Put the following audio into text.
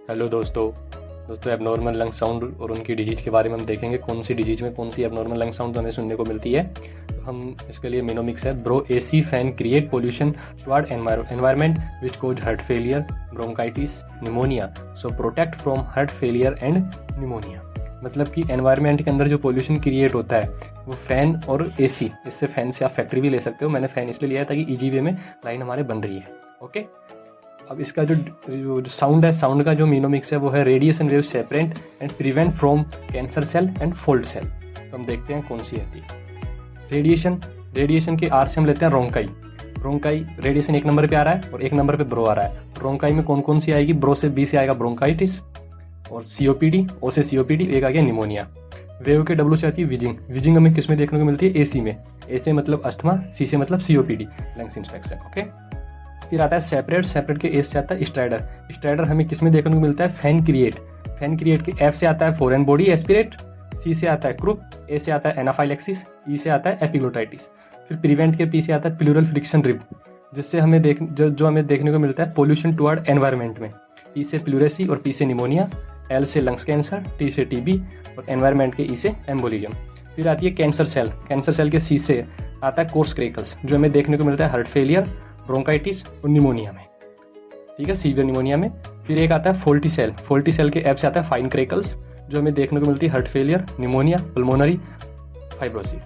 Hello दोस्तों abnormal lung sound और उनकी डिजीज के बारे में हम देखेंगे। कौन सी डिजीज में कौन सी एबनॉर्मल लंग साउंड हमें सुनने को मिलती है। तो हम इसके लिए मेनोमिक्स है। Bro AC fan create pollution toward environment which cause heart failure, bronchitis, pneumonia. So protect from heart failure and pneumonia. मतलब कि एनवायरनमेंट के अंदर जो पोल्यूशन क्रिएट होता है वो फैन और एसी, इससे फैन से आप फैक्ट्री भी ले सकते हो। मैंने फैन इसलिए लिया है ताकि इजी वे में लाइन हमारे बन रही है। ओके, अब इसका जो साउंड है, साउंड का जो मेनोमिक्स है वो है radiation wave separate and prevent from cancer cell and fold cell. तो हम देखते हैं कौन सी आती है। रेडिएशन के आर से हम लेते हैं रोंकाई। रेडिएशन एक नंबर पे आ रहा है और एक नंबर पे ब्रो आ रहा है। रोंकाई में कौन कौन सी आएगी? ब्रो से बी से आएगा ब्रोंकाइटिस और सीओपीडी, ओ से सीओपीडी, एक आ गया निमोनिया। वेव के डब्ल्यू से आती है विजिंग हमें किस में देखने को मिलती है? एसी में। ए से मतलब अस्थमा, सी से मतलब सीओपीडी, लंग्स इन्फेक्शन। ओके, फिर आता है सेपरेट के एस से आता है स्ट्राइडर हमें किस में देखने को मिलता है? फैन क्रिएट के एफ से आता है फॉरेन बॉडी एस्पिरेट, सी से आता है क्रूप, ए से आता है एनाफाइलेक्सिस, ई से आता है एपिग्लोटाइटिस। फिर प्रिवेंट के पी से आता है प्लूरल फ्रिक्शन रिब, जिससे हमें जो हमें देखने को मिलता है पोल्यूशन टुवर्ड एनवायरनमेंट में। ई से प्लूरेसी और पी से निमोनिया, एल से लंग्स कैंसर, टी से टीबी और एनवायरनमेंट के ई से एम्बोलिज्म। फिर आती है कैंसर सेल के सी से आता है कोर्स क्रेकल्स, जो हमें देखने को मिलता है हार्ट फेलियर, ब्रोंकाइटिस और निमोनिया में। ठीक है, सीवियर निमोनिया में। फिर एक आता है फोल्टी सेल के एफ से आता है फाइन क्रेकल्स, जो हमें देखने को मिलती है heart failure, pneumonia, pulmonary fibrosis.